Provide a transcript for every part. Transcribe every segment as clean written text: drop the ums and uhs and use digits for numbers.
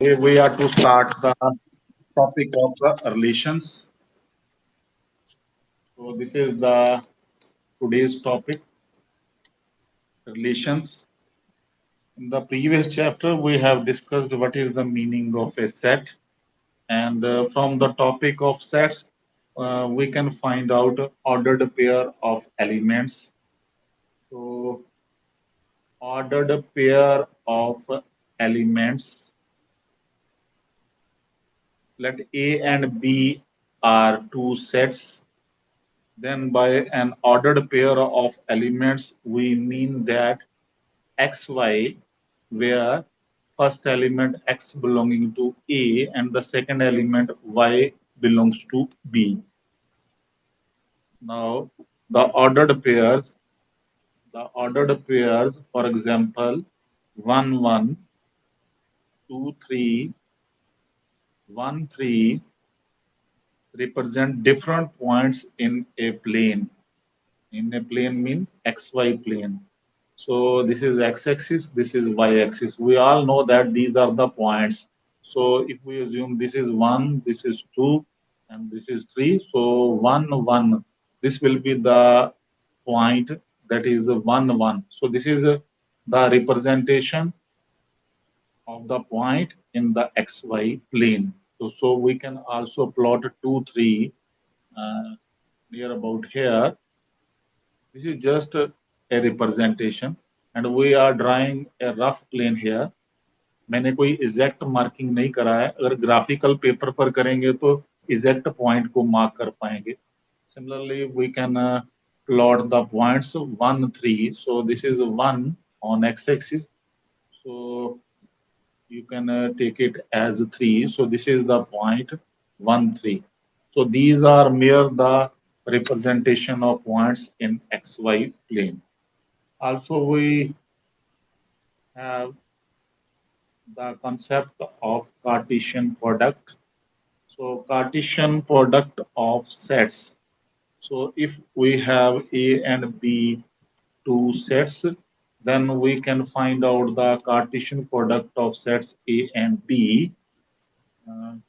We are to start the topic of the relations. So this is the today's topic, relations. In the previous chapter, we have discussed what is the meaning of a set, and from the topic of sets, we can find out ordered pair of elements. So ordered pair of elements. Let A and B are two sets. Then by an ordered pair of elements, we mean that xy, where first element x belonging to A and the second element y belongs to B. Now, the ordered pairs, for example, 1, 1, 2, 3, 1, 3, represent different points in a plane. In a plane mean xy plane. So this is x-axis, this is y-axis. We all know that these are the points. So if we assume this is 1, this is 2, and this is 3, so 1, 1, this will be the point that is 1, 1. So this is the representation of the point in the xy plane. So we can also plot 2, 3 uh, near about here. This is just a representation and we are drawing a rough plane here. मैंने कोई exact marking नहीं करा है. अगर graphical paper पर करेंगे तो exact point को मार्क कर पाएंगे. Similarly, we can plot the points 1, 3. So this is 1 on x-axis. So you can take it as 3. So this is the point 1, 3. So these are mere the representation of points in xy plane. Also, we have the concept of Cartesian product. So Cartesian product of sets. So if we have A and B two sets, then we can find out the Cartesian product of sets A and B.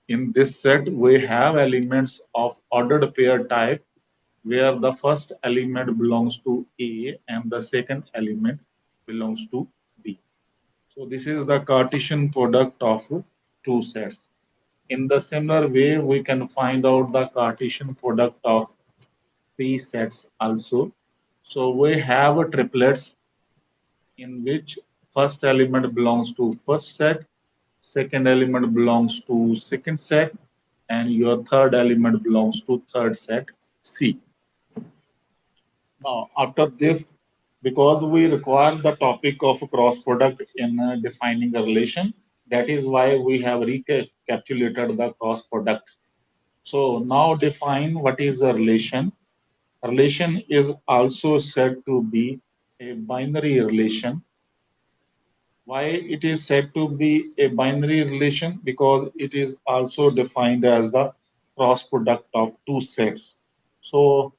In this set, we have elements of ordered pair type where the first element belongs to A and the second element belongs to B. So this is the Cartesian product of two sets. In the similar way, we can find out the Cartesian product of three sets also. So we have triplets in which first element belongs to first set, second element belongs to second set, and your third element belongs to third set C. Now, after this, because we require the topic of cross product in defining a relation, that is why we have recapitulated the cross product. So now define what is a relation. A relation is also said to be a binary relation. Why it is said to be a binary relation? Because it is also defined as the cross product of two sets. So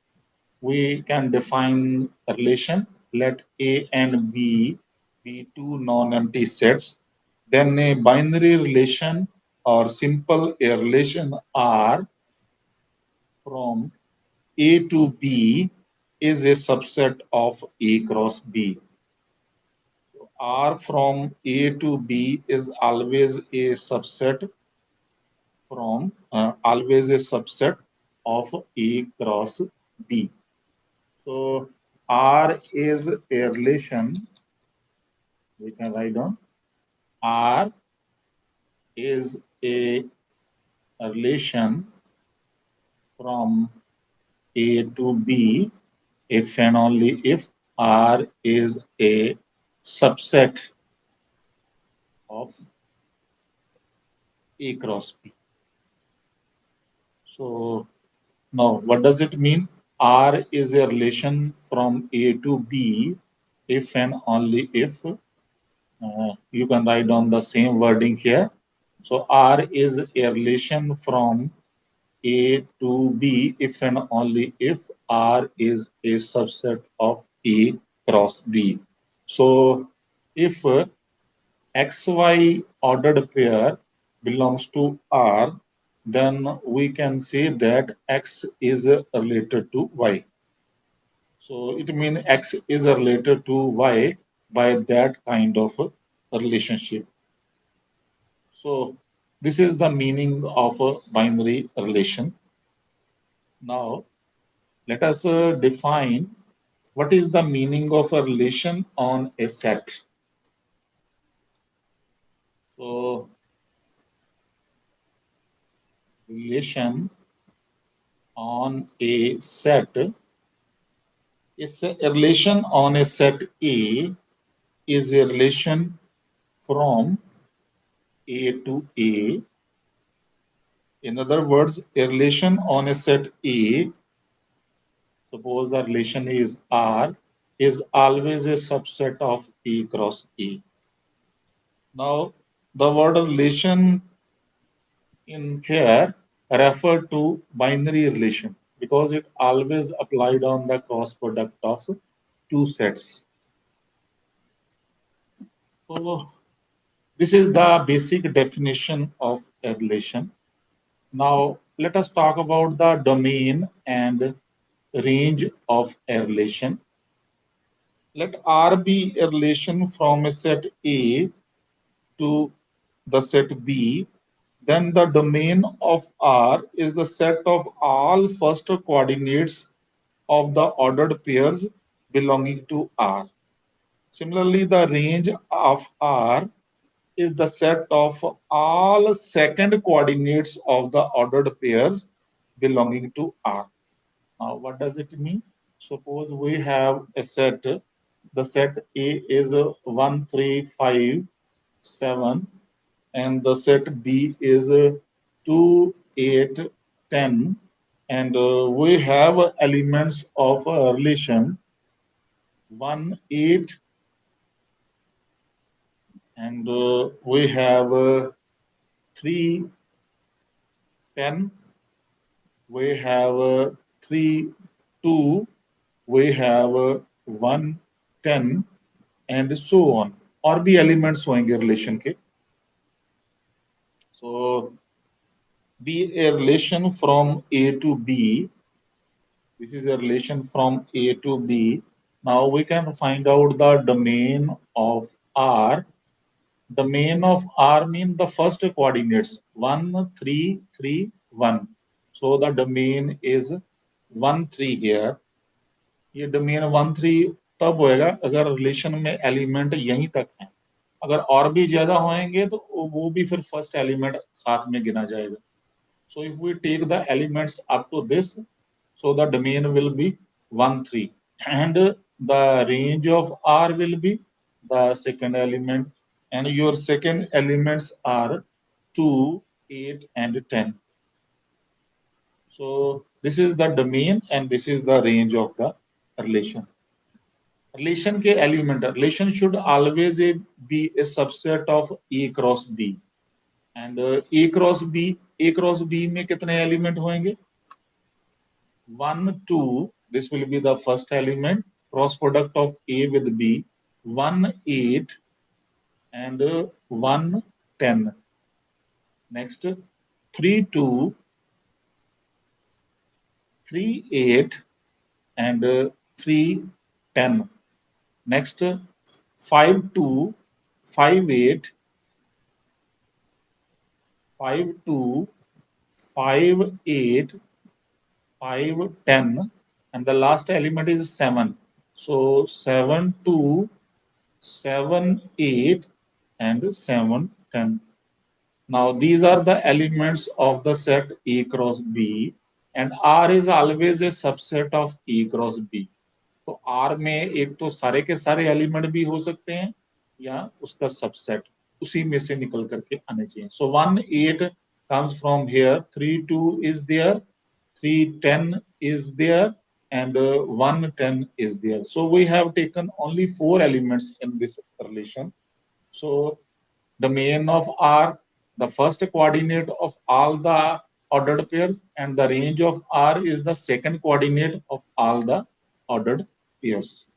we can define a relation. Let A and B be two non-empty sets. Then a binary relation or simple a relation R from A to B is a subset of A cross B. So R from A to B is always a subset of A cross B. So R is a relation. We can write down R is a relation from A to B if and only if R is a subset of A cross B. So now what does it mean? R is a relation from A to B if and only if you can write down the same wording here. So R is a relation from A to B if and only if R is a subset of A cross B. So if XY ordered pair belongs to R, then we can say that X is related to Y. So it means X is related to Y by that kind of a relationship. So this is the meaning of a binary relation. Now let us define what is the meaning of a relation on a set. So relation on a set is a relation on a set A is a relation from A to A. In other words, a relation on a set A, suppose the relation is R, is always a subset of A cross A. Now, the word relation in here refer to binary relation because it always applied on the cross product of two sets. So, this is the basic definition of a relation. Now, let us talk about the domain and range of a relation. Let R be a relation from a set A to the set B. Then the domain of R is the set of all first coordinates of the ordered pairs belonging to R. Similarly, the range of R is the set of all second coordinates of the ordered pairs belonging to R. Now, what does it mean? Suppose we have a set, the set A is 1, 3, 5, 7, and the set B is 2, 8, 10, and we have elements of a relation 1, 8, and we have 3, 10, we have 3, 2, we have 1, 10, and so on. और भी elements होंगे relation के. So be a relation from A to B. This is a relation from A to B. Now we can find out the domain of R. Domain of R means the first coordinates 1, 3, 3, 1. So the domain is 1, 3 here. ये domain 1, 3 तब होएगा अगर relation में element यहीं तक है. अगर और भी ज्यादा होंगे तो वो भी फिर first element साथ में गिना जाएगा. So if we take the elements up to this, so the domain will be 1, 3. And the range of R will be the second element. And your second elements are 2, 8, and 10. So this is the domain and this is the range of the relation. Relation के element, relation should always be a subset of A cross B. And A cross B में कितने element होंगे? 1, 2, this will be the first element, cross product of A with B, 1, 8, and 1, 10. Next, 3, 2, 3, 8, and 3, 10. Next, 5, 2, 5, 8, 5, 2, 5, 8, 5, 10, and the last element is 7. So 7, 2, 7, 8, and 7, 10. Now these are the elements of the set A cross B, and R is always a subset of A cross B. तो R में एक तो सारे के सारे element भी हो सकते हैं या उसका सबसेट उसी में से निकल करके आने चाहिए. So 1, 8 comes from here, 3, 2 is there, 3, 10 is there, and 1, 10 is there. So we have taken only 4 elements in this relation. So domain of R, the first coordinate of all the ordered pairs, and the range of R is the second coordinate of all the ordered pairs.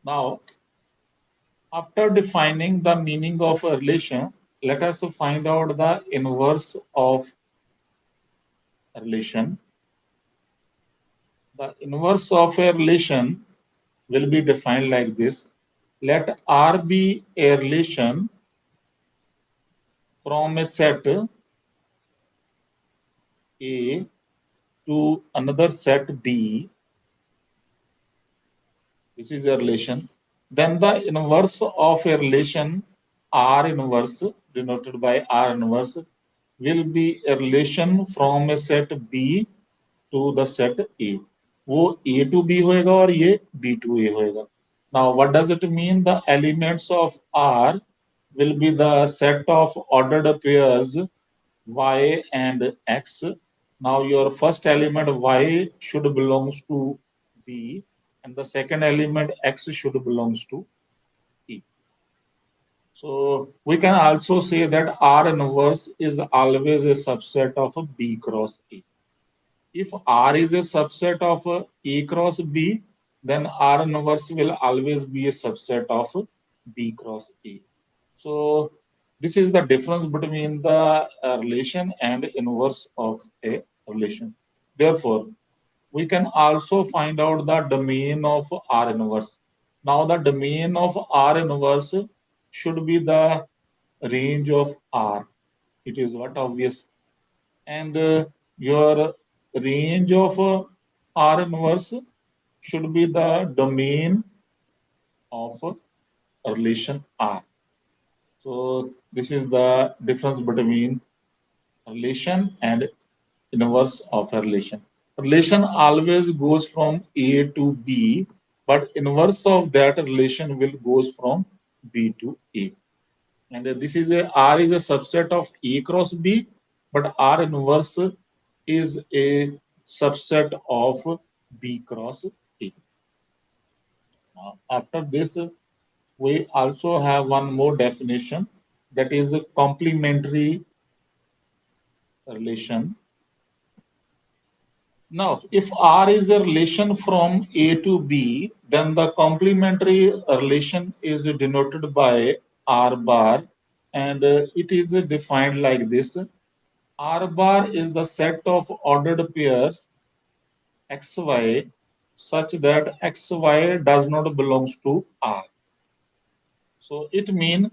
Now, after defining the meaning of a relation, let us find out the inverse of relation. The inverse of a relation will be defined like this. Let R be a relation from a set A to another set B. This is a relation. Then the inverse of a relation R inverse, denoted by R inverse, will be a relation from a set B to the set A. वो A to B होएगा और ये B to A होएगा. Now, what does it mean? The elements of R will be the set of ordered pairs Y and X. Now, your first element Y should belongs to B, and the second element X should belongs to E. So we can also say that R inverse is always a subset of B cross A. If R is a subset of A cross B, then R inverse will always be a subset of B cross A. So this is the difference between the relation and inverse of a relation. Therefore, we can also find out the domain of R inverse. Now the domain of R inverse should be the range of R. It is what obvious. And your range of R inverse should be the domain of relation R. So this is the difference between relation and inverse of a relation. Relation always goes from A to B, but inverse of that relation will goes from B to A. And this is a R is a subset of A cross B, but R inverse is a subset of B cross A. After this, we also have one more definition, that is a complementary relation. Now, if R is a relation from A to B, then the complementary relation is denoted by R bar, and it is defined like this. R bar is the set of ordered pairs xy such that xy does not belongs to R. So it means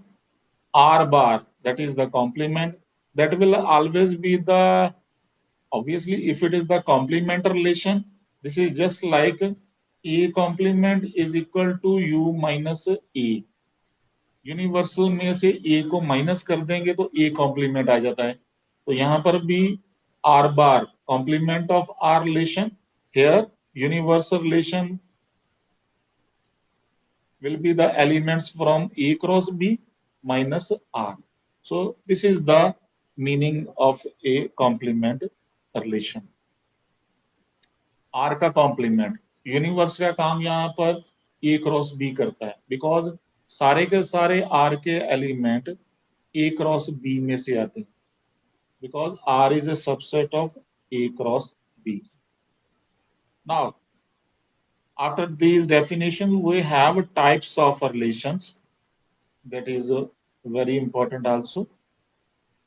R bar, that is the complement, that will always be the, obviously if it is the complement relation, this is just like A complement is equal to U minus A. Universal में से A को minus कर देंगे तो A complement आ जाता है. तो यहां पर भी R bar complement of R relation, here universal relation will be the elements from A cross B minus R. So this is the meaning of a complement relation. R का complement, universe का काम यहाँ पर A cross B करता है, because सारे के सारे R के एलिमेंट A क्रॉस B में से आते हैं, because R is a subset of A cross B. Now, after these definitions, we have types of relations. That is very important also.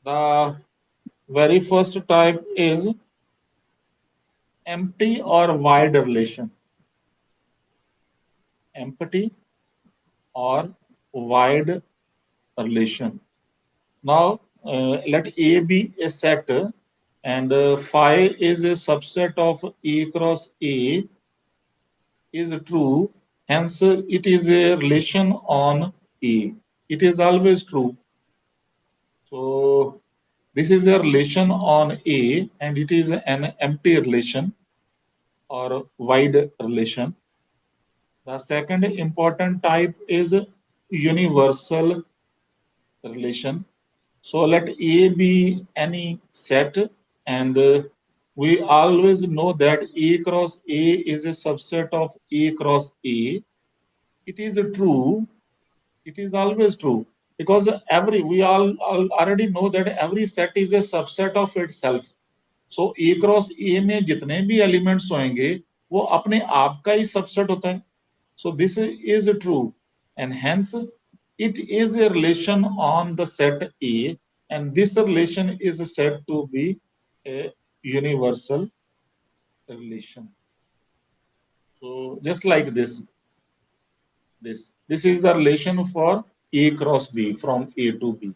The very first type is empty or void relation. Empty or void relation. Now, let A be a set, and phi is a subset of A cross A is true. Hence, it is a relation on A. It is always true. So, this is a relation on A, and it is an empty relation or void relation. The second important type is universal relation. So let A be any set, and we always know that A cross A is a subset of A cross A. It is true. It is always true, because we all already know that every set is a subset of itself. So A cross A में जितने भी elements होंगे वो अपने आप का ही subset होता है. So this is true, and hence It is a relation on the set A, and this relation is said to be a universal relation. So just like this is the relation for A cross B from A to B.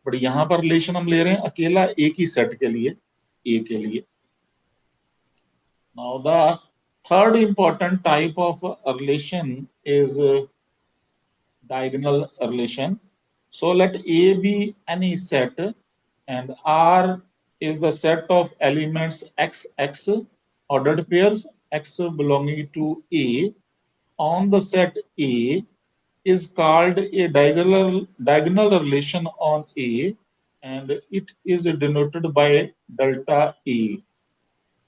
But यहाँ पर relation हम ले रहे हैं अकेला एक ही set के लिए, A के लिए. Now the third important type of relation is diagonal relation. So let A be any set and R is the set of elements XX ordered pairs X belonging to A on the set A is called a diagonal relation on A and it is denoted by delta A.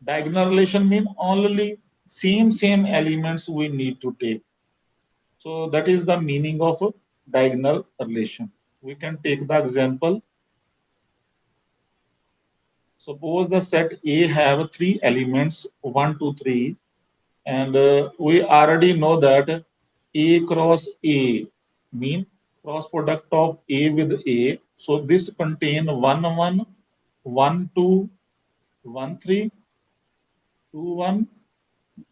Diagonal relation means only same elements we need to take. So that is the meaning of a diagonal relation. We can take the example. Suppose the set A have three elements 1, 2, 3, and we already know that A cross A mean cross product of A with A. So this contain 1, 1, 1, 2, 1, 3, 2, 1,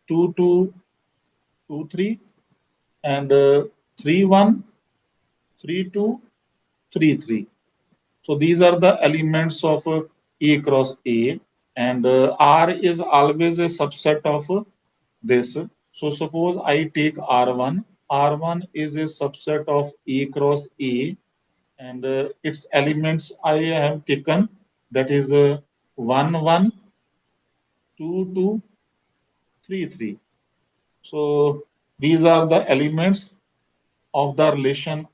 2, 2, 2, 3, and 3, 1, 3, 2, 3, 3. So these are the elements of A cross A, and R is always a subset of this. So suppose I take R1. R1 is a subset of A cross A, and its elements I have taken, that is 1, 1, 2, 2, 3, 3. So these are the elements of the relation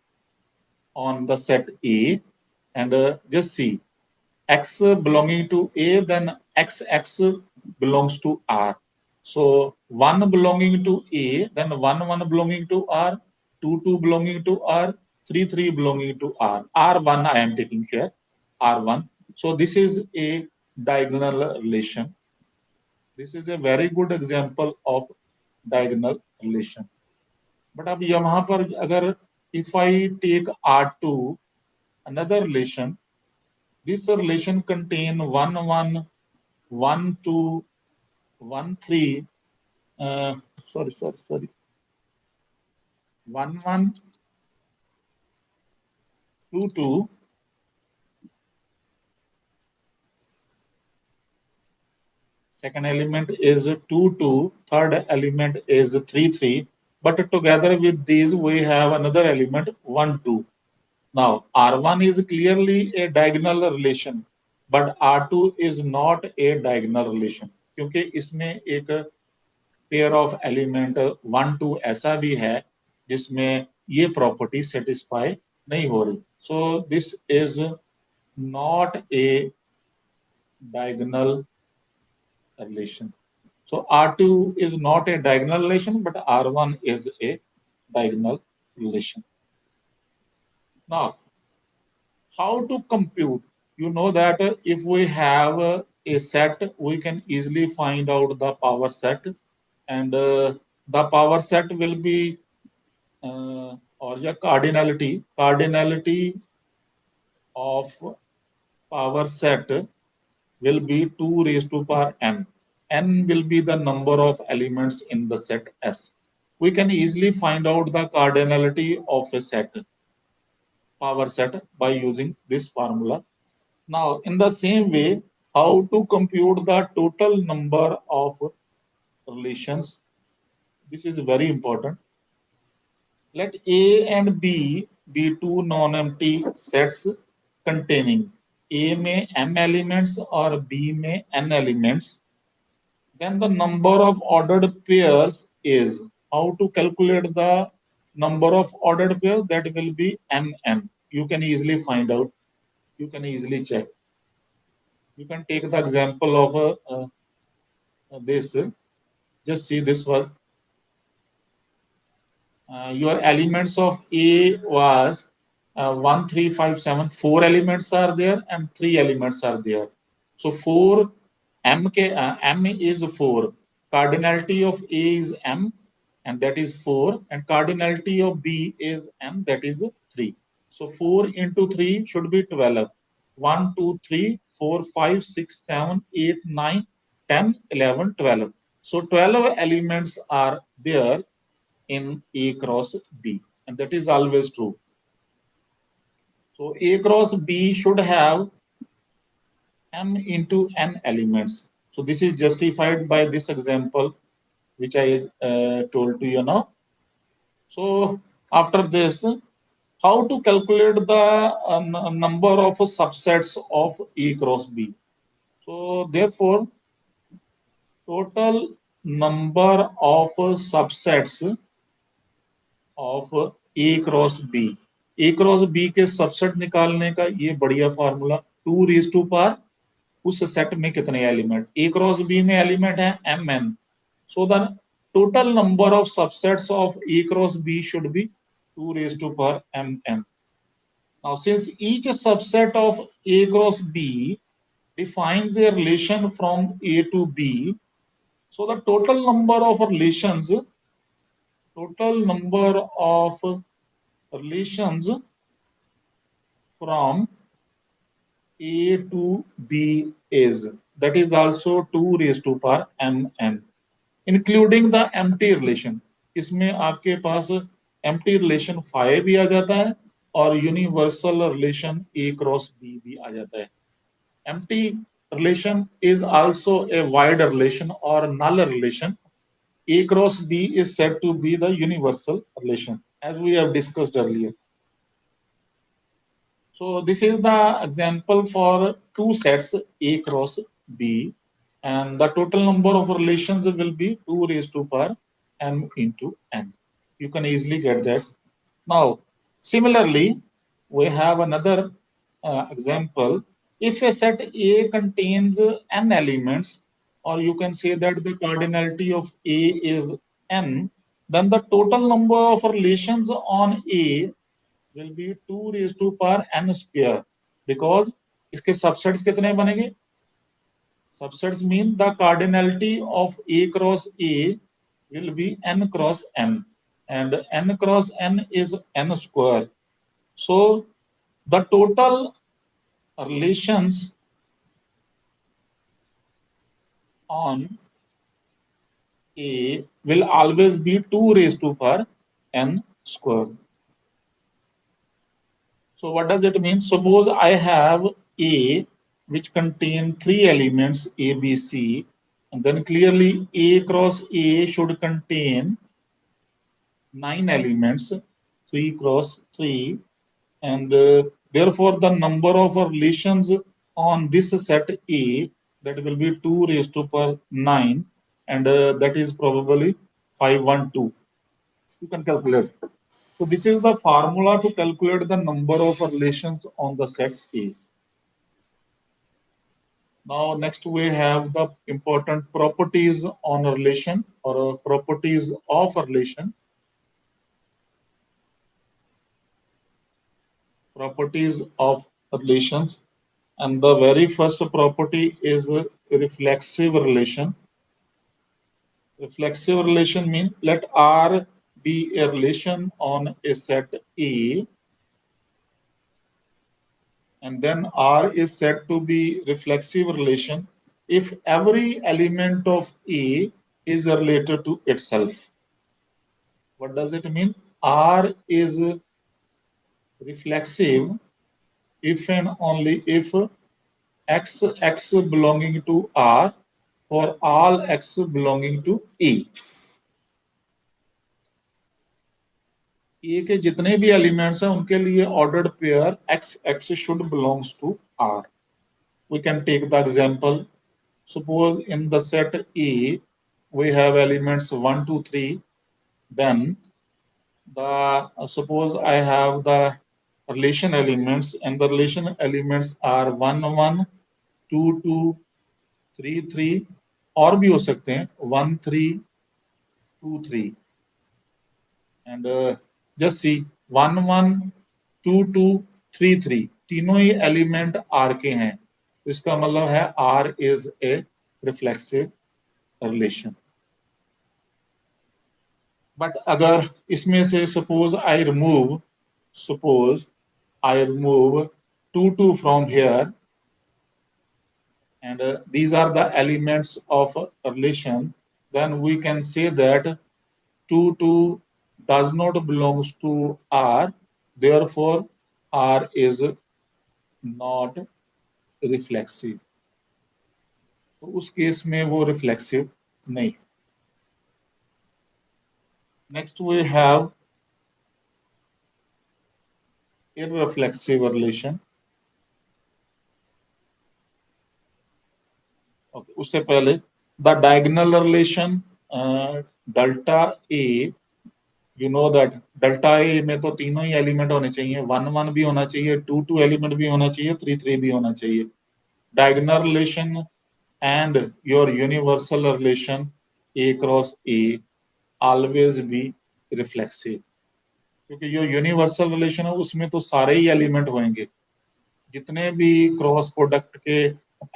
on the set A, and just see X belonging to A, then XX belongs to R. So 1 belonging to A, then 1, 1 belonging to R, 2, 2 belonging to R, 3, 3 belonging to R. R1 I am taking here, R1. So this is a diagonal relation. This is a very good example of diagonal relation. But अब यहाँ पर अगर if I take R2, another relation, this relation contain 1, 1, 1, 2, 1, 3, sorry, 1, 1, 2, 2, second element is 2, 2, third element is 3, 3, but together with these we have another element 1, 2. Now R1 is clearly a diagonal relation, but R2 is not a diagonal relation क्योंकि इसमें एक pair of element 1, 2 ऐसा भी है जिसमें ये property satisfy नहीं हो रही. So this is not a diagonal relation. So R2 is not a diagonal relation, but R1 is a diagonal relation. Now, how to compute? You know that if we have a set, we can easily find out the power set, and the power set will be or the cardinality of power set will be 2 raised to power n. N will be the number of elements in the set S. We can easily find out the cardinality of a set, power set, by using this formula. Now, in the same way, how to compute the total number of relations? This is very important. Let A and B be two non-empty sets containing A में m elements or B में n elements. Then the number of ordered pairs is, how to calculate the number of ordered pairs? That will be nn. You can easily find out. You can easily check. You can take the example of this. Just see this was your elements of A was 1, 3, 5, 7. 4 elements are there and 3 elements are there. So 4 m is 4. Cardinality of A is m, and that is 4. And cardinality of B is m, that is 3. So 4 into 3 should be 12. 1, 2, 3, 4, 5, 6, 7, 8, 9, 10, 11, 12. So 12 elements are there in A cross B, and that is always true. So A cross B should have m into n elements. So this is justified by this example which I told to you now. So after this, how to calculate the number of subsets of A cross B? So therefore, total number of subsets of A cross B. A cross B के subset निकालने का ये बढ़िया formula 2 raise to power उस set में कितने element, A cross B में element है M N, so the total number of subsets of A cross B should be 2 raised to power mn. Now since each subset of a cross b defines a relation from a to b, so the total number of relations from a to b is, that is also 2 raised to power mn, including the empty relation. इसमें आपके पास empty relation phi भी आ जाता है और universal relation a cross b भी आ जाता है. Empty relation is also a void relation or null relation. A cross b is said to be the universal relation, as we have discussed earlier. So this is the example for two sets A cross B, and the total number of relations will be 2 raised to power m into n. You can easily get that. Now, similarly, we have another example. If a set A contains n elements, or you can say that the cardinality of A is n, then the total number of relations on A will be 2 raised to power n square, because इसके subsets कितने बनेंगे? Subsets mean the cardinality of A cross A will be n cross n, and n cross n is n square. So the total relations on A will always be 2 raised to power n square. So what does it mean? Suppose I have A which contain 3 elements A, B, C, and then clearly A cross A should contain 9 elements, 3 cross 3, and therefore the number of relations on this set A, that will be 2 raised to power 9, and that is probably 512. You can calculate. So this is the formula to calculate the number of relations on the set A. Now next we have the important properties on a relation, or properties of a relation. Properties of relations, and the very first property is a reflexive relation. Reflexive relation means let R be a relation on a set A, and then R is said to be reflexive relation if every element of A is related to itself. What does it mean? R is reflexive if and only if x belonging to R for all x belonging to A. A के जितने भी elements हैं उनके लिए ordered pair x should belongs to R. We can take the example. Suppose in the set A we have elements 1, 2, 3. Then suppose I have the relation elements, and the relation elements are 1, 1, 2, 2, 3, 3, और भी हो सकते हैं 1, 3, 2, 3, and just see 1, 1, 2, 2, 3, 3, तीनों ही element R के हैं, तो इसका मतलब है R is a reflexive relation. But अगर इसमें से suppose I remove, suppose I remove 2, 2 from here, and these are the elements of a relation, then we can say that 2, 2 does not belongs to R, therefore R is not reflexive. तो उस case में वो reflexive नहीं. Next we have irreflexive relation. Okay, उससे पहले the diagonal relation delta A, you know that delta A में तो तीनों ही एलिमेंट होने चाहिए, 1 1 भी होना चाहिए, 2 2 एलिमेंट भी होना चाहिए, 3 3 भी होना चाहिए. Diagonal relation and your universal relation A cross A always be reflexive. क्योंकि जो यूनिवर्सल रिलेशन है उसमें तो सारे ही एलिमेंट होंगे, जितने भी क्रॉस प्रोडक्ट के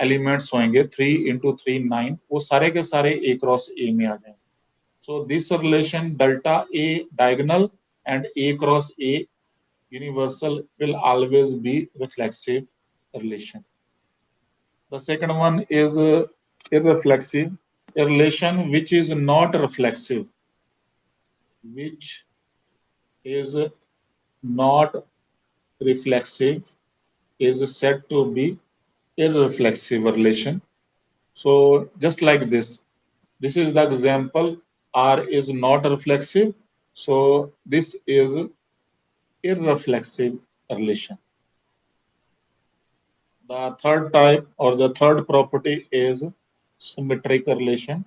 एलिमेंट्स होंगे 3 into 3 9, वो सारे के सारे ए क्रॉस ए में आ जाएंगे. So this relation delta A diagonal and A cross a universal will always be reflexive relation. The second one is irreflexive, a relation which is not reflexive, which is not reflexive is said to be irreflexive relation. So just like this is the example. R is not reflexive, so this is irreflexive relation. The third type or the third property is symmetric relation.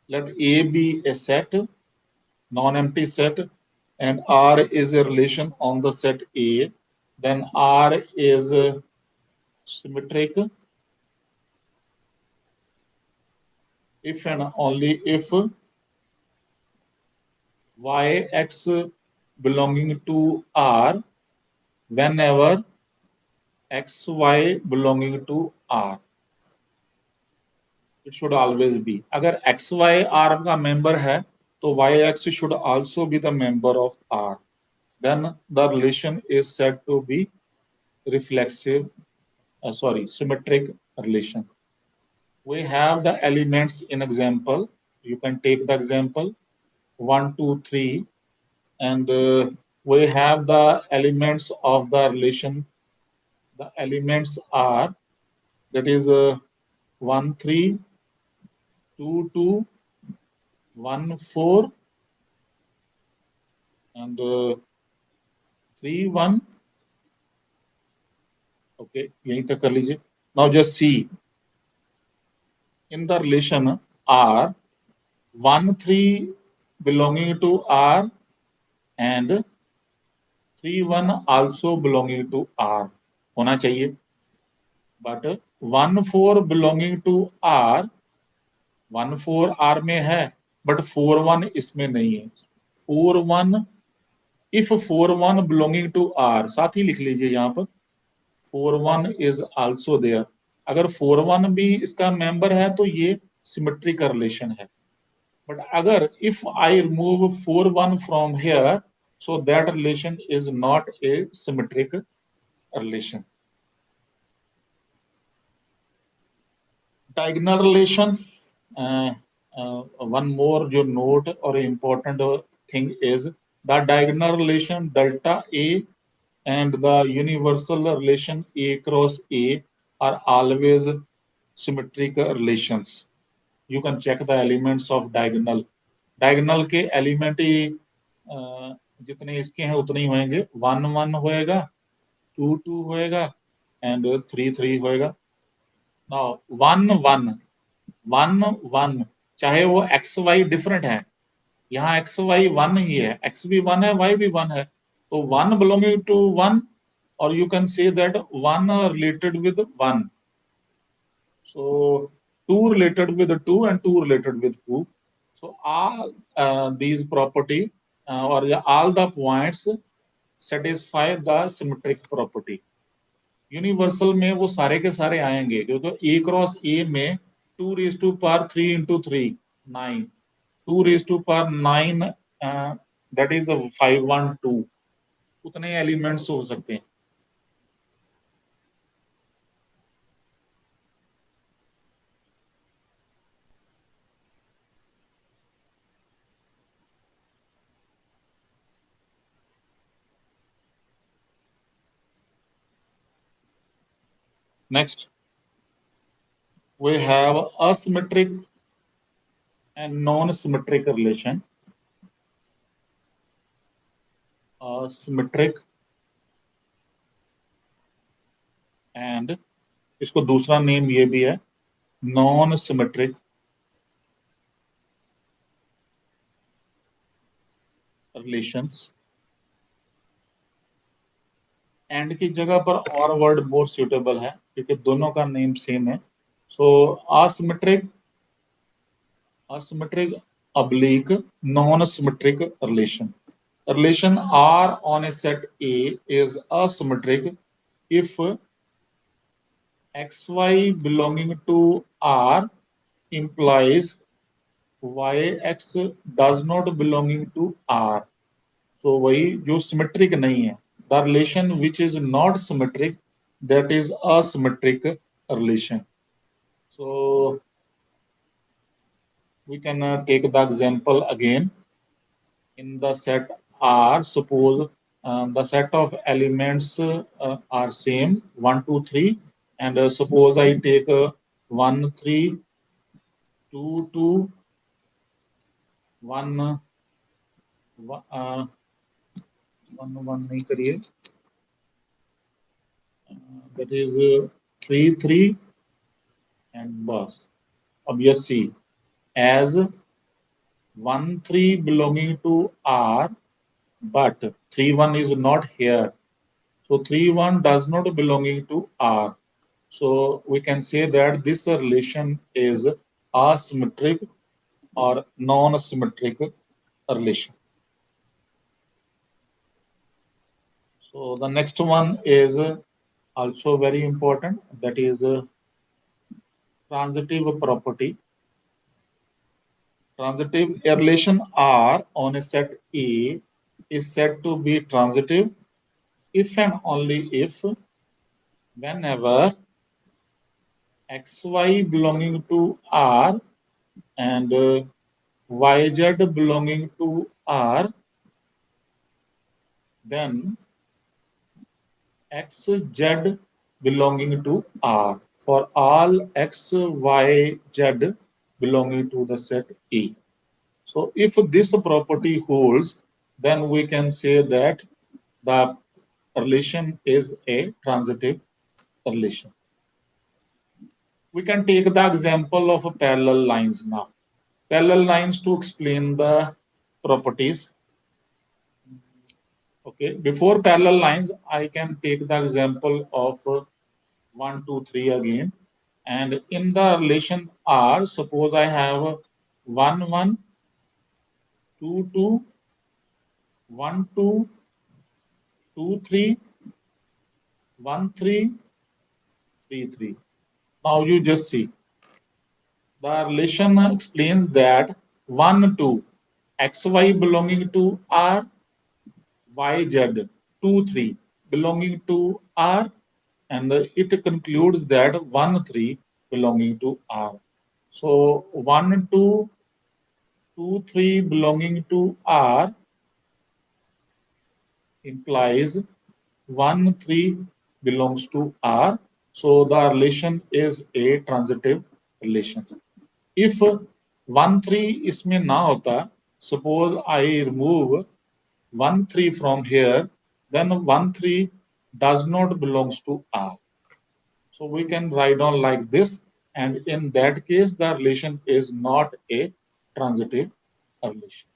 Let A be a set, non-empty set, and R is a relation on the set A, then R is symmetric if and only if yx belonging to R whenever xy belonging to R. It should always be. अगर xy R का member है तो yx should also be the member of R. Then the relation is said to be reflexive, symmetric relation. We have the elements in example. You can take the example 1 2 3, and we have the elements of the relation. The elements are, that is 1 3 2 2 1 4 and 3 1. Okay, यहीं तक कर लीजिए. Now just see in the relation R 1 3 belonging to R and 3 1 also belonging to R होना चाहिए. But 1 4 belonging to R, 1 4 R में है, but 4 1 इसमें नहीं है. 4 1, if 4 1 belonging to R, साथ ही लिख लीजिए यहाँ पर 4 1 is also there. अगर 4 1 भी इसका मेंबर है तो ये सिमेट्रिक रिलेशन है. बट अगर if I remove 4 1 from here, so that relation is not a symmetric relation. Diagonal relation, one more जो note or important thing is the diagonal relation delta A and the universal relation A cross A are always symmetric relations. You can check the elements of diagonal. Diagonal के element ही जितने इसके हैं उतने ही होंगे. 1 1 होएगा, 2 2 होएगा and 3 3 होएगा. Now 1 1 1 1, चाहे वो एक्स वाई डिफरेंट है, यहाँ एक्स वाई 1 ही है, एक्स भी 1 है, वाई भी 1 है, तो 1 बिलोंगिंग टू 1, और you can say that 1 related with 1. So 2 related with 2 and 2 related with 2. So all these property or all the points satisfy the symmetric property. Universal में वो सारे के सारे आएंगे क्योंकि ए क्रॉस ए में 2 raised to power 3 into 3 9, 2 raised to power 9 that is a 5 1 2, उतने elements हो सकते हैं. Next, we have asymmetric and non-symmetric relation. Symmetric and इसको दूसरा नेम ये भी है नॉन सिमेट्रिक रिलेशंस. एंड की जगह पर और वर्ड मोर सुटेबल है क्योंकि दोनों का नेम सेम है. सो asymmetric oblique non-symmetric relation. Relation R on a set A is asymmetric if xy belonging to R implies yx does not belonging to R. So वही जो symmetric नहीं है. The relation which is not symmetric, that is asymmetric relation. So we can take the example again. In the set R, suppose the set of elements are same 1, 2, 3, and suppose I take 1, 3, 2, 2, 1, 1 नहीं करिए, that is 3, 3 and bus. अब yes see, as 1, 3 belonging to R, but 3, 1 is not here. So 3, 1 does not belonging to R. So we can say that this relation is asymmetric or non-symmetric relation. So the next one is also very important, that is transitive property. Transitive, a relation R on a set A is said to be transitive if and only if whenever xy belonging to R and yz belonging to R, then xz belonging to R for all x, y, z belonging to the set A. So if this property holds, then we can say that the relation is a transitive relation. We can take the example of parallel lines now. Parallel lines to explain the properties. Okay, before parallel lines, I can take the example of 1, 2, 3 again. And in the relation R, suppose I have 1, 1, 2, 2, 1, 2, 2, 3, 1, 3, 3, 3. Now you just see. The relation explains that 1, 2, xy belonging to R, yz, 2, 3 belonging to R, and it concludes that 1, 3 belonging to R. So 1, 2, 2, 3 belonging to R implies 1, 3 belongs to R. So the relation is a transitive relation. If 1, 3 इसमें ना होता, suppose I remove 1, 3 from here, then 1, 3 does not belongs to R. So we can write down like this, and in that case, the relation is not a transitive relation.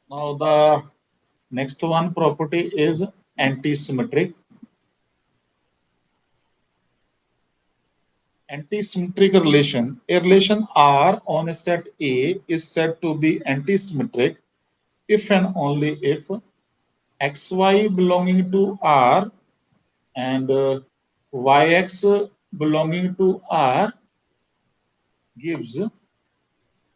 Now the next one property is antisymmetric. Antisymmetric relation. A relation R on a set A is said to be antisymmetric if and only if xy belonging to R and yx belonging to R gives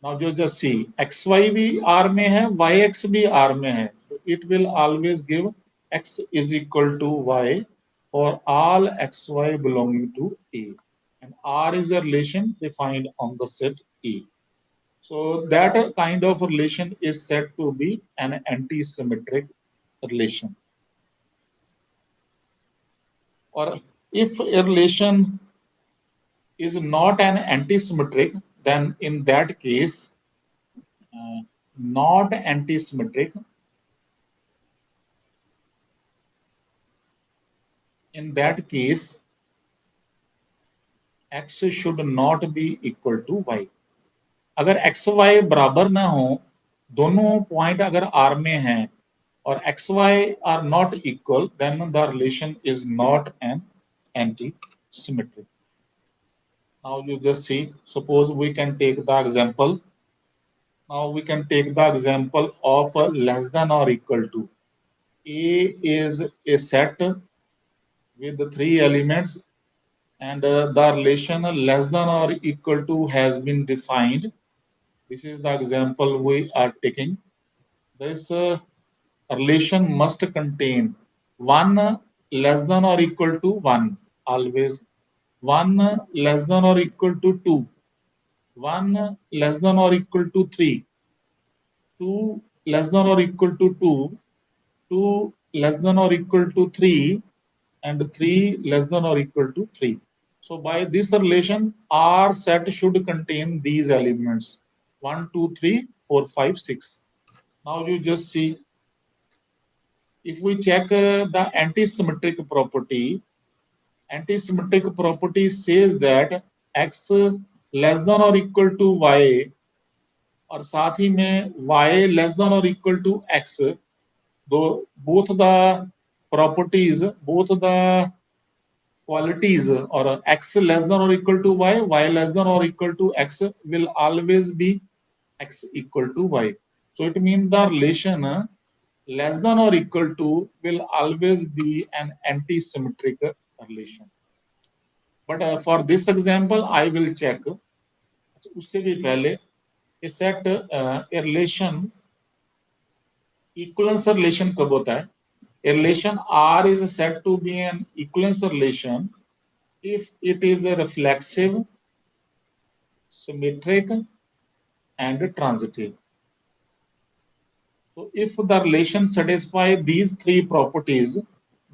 Now you just see xy भी R में है, yx भी R में है. So it will always give x is equal to y for all xy belonging to A. And R is a relation defined on the set E. So that kind of relation is said to be an anti-symmetric relation. Or if a relation is not an anti-symmetric, then in that case, not anti-symmetric, in that case, x should not be equal to y. अगर x y बराबर ना हो, दोनों point अगर R में हैं और x y are not equal, then the relation is not an anti-symmetric. Now you just see, suppose we can take the example. Now we can take the example of less than or equal to. A is a set with three elements, and the relation less than or equal to has been defined. This is the example we are taking. This relation must contain 1 less than or equal to 1, always 1 less than or equal to 2, 1 less than or equal to 3, 2 less than or equal to 2, 2 less than or equal to 3, and 3 less than or equal to 3. So by this relation, R set should contain these elements 1, 2, 3, 4, 5, 6. Now you just see, if we check the anti-symmetric property, anti-symmetric property says that x less than or equal to y और साथ ही में y less than or equal to x, both the properties, both the qualities, or x less than or equal to y, y less than or equal to x will always be x equal to y. So it means the relation less than or equal to will always be an anti-symmetric relation. But for this example, I will check. उससे भी पहले a set a relation, equivalence relation कब होता है? A relation R is said to be an equivalence relation if it is a reflexive, symmetric, and transitive. So if the relation satisfies these three properties,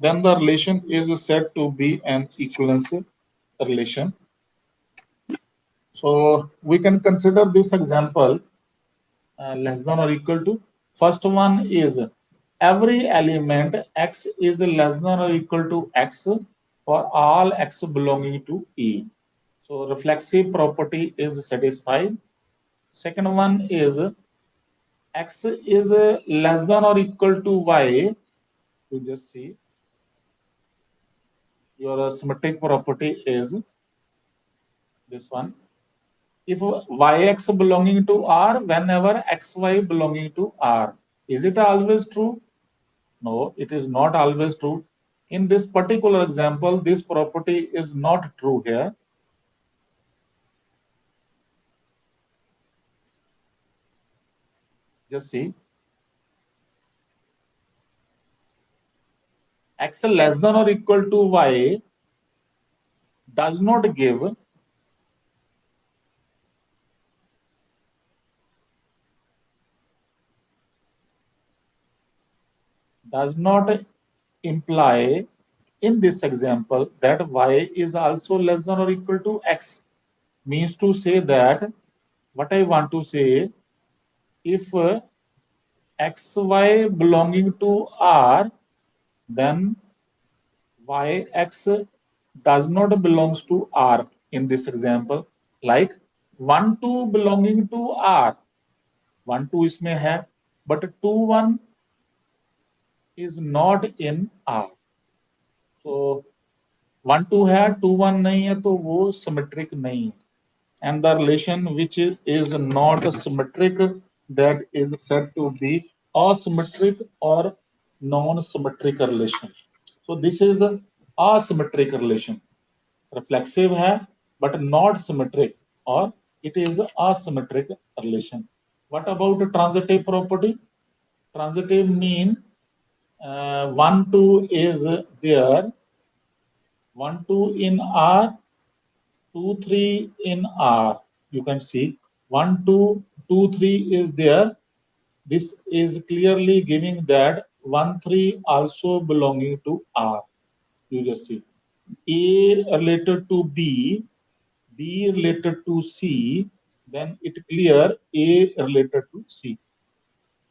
then the relation is said to be an equivalence relation. So we can consider this example less than or equal to. First one is every element x is less than or equal to x for all x belonging to E. So reflexive property is satisfied. Second one is x is less than or equal to y. You just see your symmetric property is this one. If yx belonging to R, whenever xy belonging to R, is it always true? No, it is not always true. In this particular example, this property is not true here. Just see. X less than or equal to y does not give does not imply in this example that y is also less than or equal to x. Means to say that what I want to say, if xy belonging to R, then yx does not belongs to R in this example. Like 1 2 belonging to R, 1 2 इसमें है, but 2 1 is not in R. So 1 2 है, 2 1 नहीं है, तो वो symmetric नहीं है. And the relation which is not symmetric, that is said to be asymmetric or non-symmetric relation. So this is a asymmetric relation. Reflexive है but not symmetric or it is asymmetric relation. What about transitive property? Transitive mean 1, 2 is there, 1, 2 in R, 2, 3 in R. You can see 1, 2, 2, 3 is there. This is clearly giving that 1, 3 also belonging to R. You just see A related to B related to C, then it clear A related to C.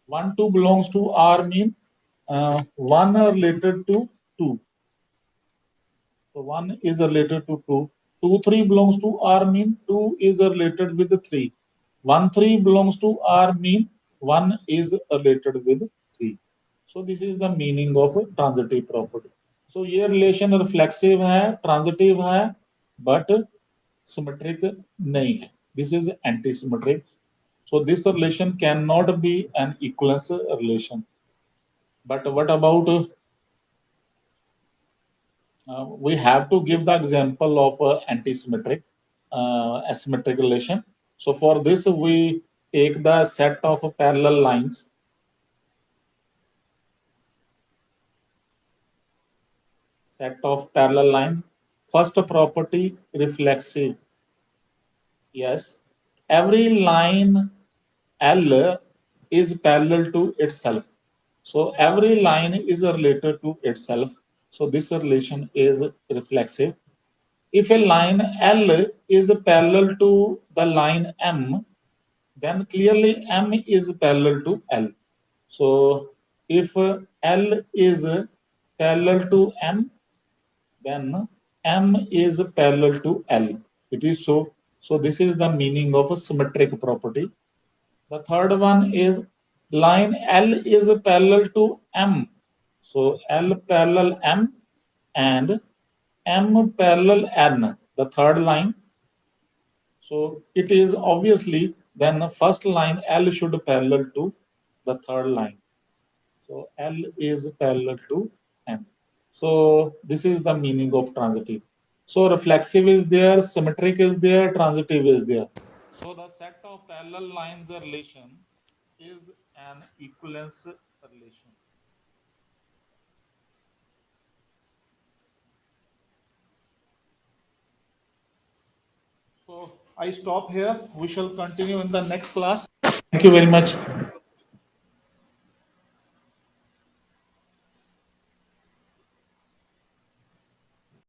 1, 2 belongs to R mean 1 related to 2. So 1 is related to 2. 2, 3 belongs to R mean 2 is related with 3. 1, 3 belongs to R mean 1 is related with 3. So this is the meaning of transitive property. So ये relation reflexive है, transitive है, but symmetric नहीं है. This is anti-symmetric. So this relation cannot be an equivalence relation. But what about we have to give the example of anti-symmetric asymmetric relation. So for this we take the set of parallel lines. Set of parallel lines. First property, reflexive. Yes, every line L is parallel to itself. So every line is related to itself. So this relation is reflexive. If a line L is parallel to the line M, then clearly M is parallel to L. So if L is parallel to M, then M is parallel to L. It is so. So this is the meaning of a symmetric property. The third one is line L is parallel to M. So L parallel M and M parallel N, the third line. So it is obviously then the first line L should parallel to the third line. So L is parallel to M. So this is the meaning of transitive. So reflexive is there, symmetric is there, transitive is there. So the set of parallel lines relation is an equivalence relation. So I stop here. We shall continue in the next class. Thank you very much.